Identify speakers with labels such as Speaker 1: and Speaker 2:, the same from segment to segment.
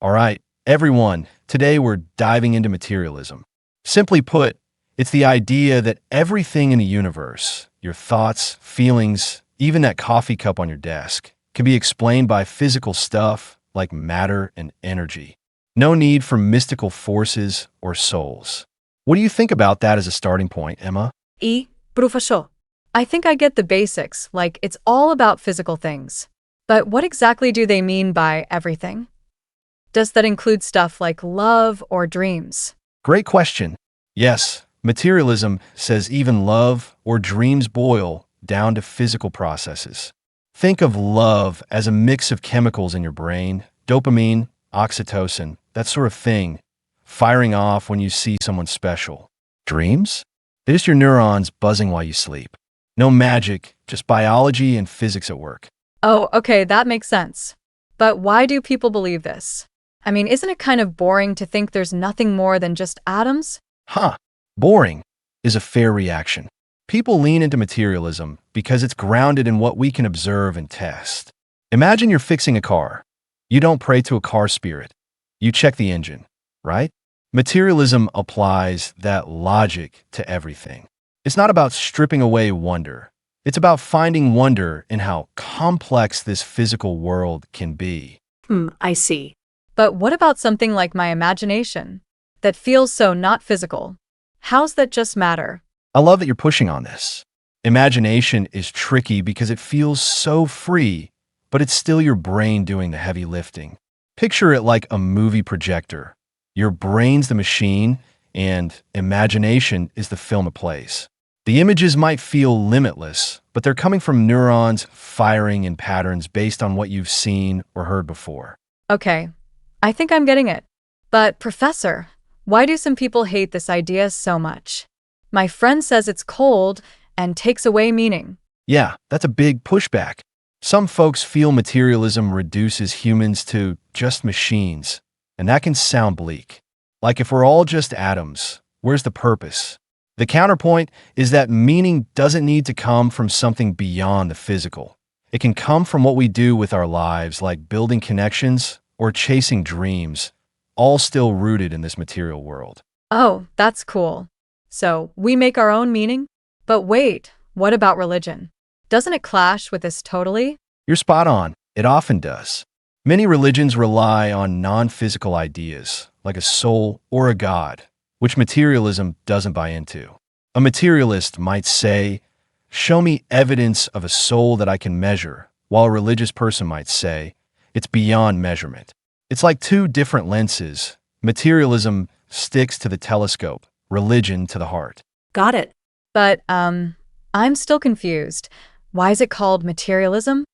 Speaker 1: All right, everyone, today we're diving into materialism. Simply put, it's the idea that everything in the universe, your thoughts, feelings, even that coffee cup on your desk, can be explained by physical stuff like matter and energy. No need for mystical forces or souls. What do you think about that as a starting point, Emma?
Speaker 2: Professor, I think I get the basics, like it's all about physical things. But what exactly do they mean by everything? Does that include stuff like love or dreams?
Speaker 1: Great question. Yes, materialism says even love or dreams boil down to physical processes. Think of love as a mix of chemicals in your brain, dopamine, oxytocin, that sort of thing, firing off when you see someone special. Dreams? They're just your neurons buzzing while you sleep. No magic, just biology and physics at work.
Speaker 2: Oh, okay, that makes sense. But why do people believe this? I mean, isn't it kind of boring to think there's nothing more than just atoms?
Speaker 1: Boring is a fair reaction. People lean into materialism because it's grounded in what we can observe and test. Imagine you're fixing a car. You don't pray to a car spirit. You check the engine, right? Materialism applies that logic to everything. It's not about stripping away wonder. It's about finding wonder in how complex this physical world can be.
Speaker 3: I see.
Speaker 2: But what about something like my imagination that feels so not physical? How's that just matter?
Speaker 1: I love that you're pushing on this. Imagination is tricky because it feels so free, but it's still your brain doing the heavy lifting. Picture it like a movie projector. Your brain's the machine, and imagination is the film it plays. The images might feel limitless, but they're coming from neurons firing in patterns based on what you've seen or heard before.
Speaker 2: Okay, I think I'm getting it. But Professor, why do some people hate this idea so much? My friend says it's cold and takes away meaning.
Speaker 1: Yeah, that's a big pushback. Some folks feel materialism reduces humans to just machines, and that can sound bleak. Like if we're all just atoms, where's the purpose? The counterpoint is that meaning doesn't need to come from something beyond the physical. It can come from what we do with our lives, like building connections or chasing dreams, all still rooted in this material world.
Speaker 2: Oh, that's cool. So we make our own meaning? But wait, what about religion? Doesn't it clash with this totally?
Speaker 1: You're spot on. It often does. Many religions rely on non-physical ideas, like a soul or a god, which materialism doesn't buy into. A materialist might say, "Show me evidence of a soul that I can measure," while a religious person might say, "It's beyond measurement." It's like two different lenses. Materialism sticks to the telescope, religion to the heart.
Speaker 3: Got it.
Speaker 2: But, I'm still confused. Why is it called materialism?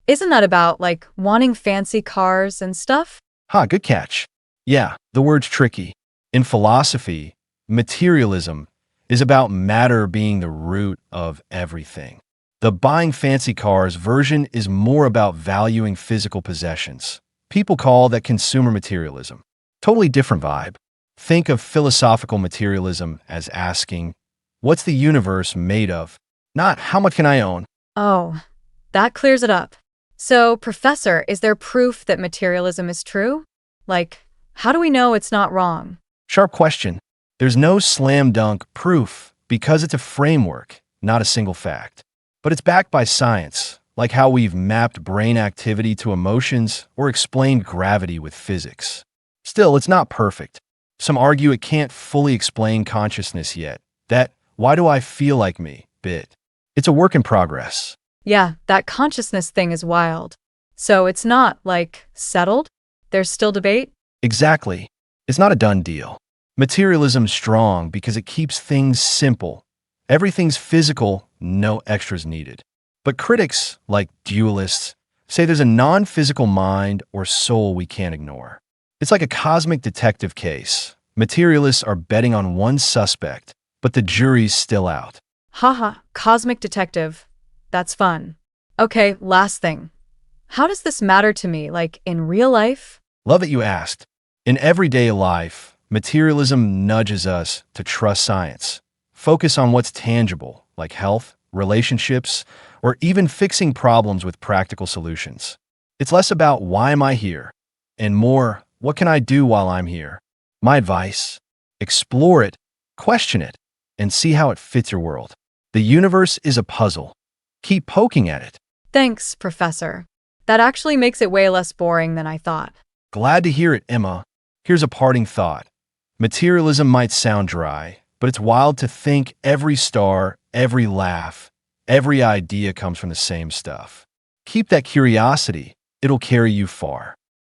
Speaker 2: Isn't that about, like, wanting fancy cars and stuff?
Speaker 1: Good catch. Yeah, the word's tricky. In philosophy, materialism is about matter being the root of everything. The buying fancy cars version is more about valuing physical possessions. People call that consumer materialism. Totally different vibe. Think of philosophical materialism as asking, what's the universe made of? Not how much can I own?
Speaker 2: Oh, that clears it up. So, Professor, is there proof that materialism is true? Like, how do we know it's not wrong?
Speaker 1: Sharp question. There's no slam dunk proof because it's a framework, not a single fact. But it's backed by science, like how we've mapped brain activity to emotions or explained gravity with physics. Still, it's not perfect. Some argue it can't fully explain consciousness yet. That "why do I feel like me" bit. It's a work in progress.
Speaker 2: Yeah, that consciousness thing is wild. So it's not, like, settled? There's still debate?
Speaker 1: Exactly. It's not a done deal. Materialism's strong because it keeps things simple. Everything's physical, no extras needed. But critics, like dualists, say there's a non-physical mind or soul we can't ignore. It's like a cosmic detective case. Materialists are betting on one suspect, but the jury's still out.
Speaker 2: Haha, cosmic detective. That's fun. Okay, last thing. How does this matter to me, like in real life?
Speaker 1: Love that you asked. In everyday life, materialism nudges us to trust science. Focus on what's tangible, like health, relationships, or even fixing problems with practical solutions. It's less about "why am I here?" and more What can I do while I'm here? My advice: explore it, question it, and see how it fits your world. The universe is a puzzle. Keep poking at it.
Speaker 2: Thanks, Professor. That actually makes it way less boring than I thought.
Speaker 1: Glad to hear it, Emma. Here's a parting thought. Materialism might sound dry, but it's wild to think every star, every laugh, every idea comes from the same stuff. Keep that curiosity. It'll carry you far.